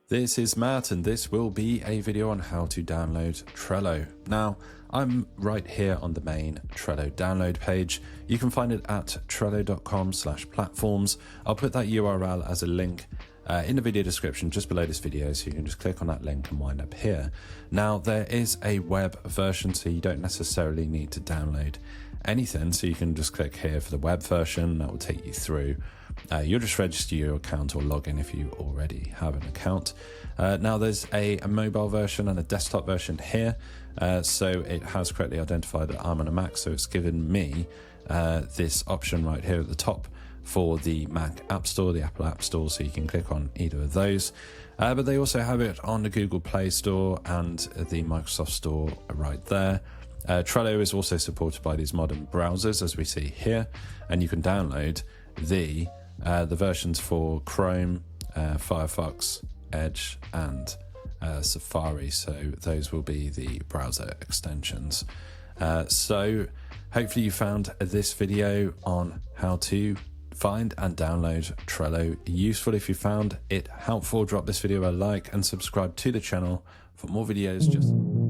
This is Matt, and this will be a video on how to download Trello. Now, I'm right here on the main Trello download page. You can find it at trello.com/platforms. I'll put that URL as a link in the video description just below this video, so you can just click on that link and wind up here. Now, there is a web version, so you don't necessarily need to download anything, so you can just click here for the web version. That will take you through. You'll just register your account or log in if you already have an account. Now there's a mobile version and a desktop version here, so it has correctly identified that I'm on a Mac, so it's given me this option right here at the top for the Mac App Store, the Apple App Store, so you can click on either of those. But they also have it on the Google Play Store and the Microsoft Store right there. Trello is also supported by these modern browsers, as we see here, and you can download the versions for Chrome, Firefox, Edge, and Safari. So those will be the browser extensions. So hopefully you found this video on how to find and download Trello useful. If you found it helpful, drop this video a like and subscribe to the channel for more videos.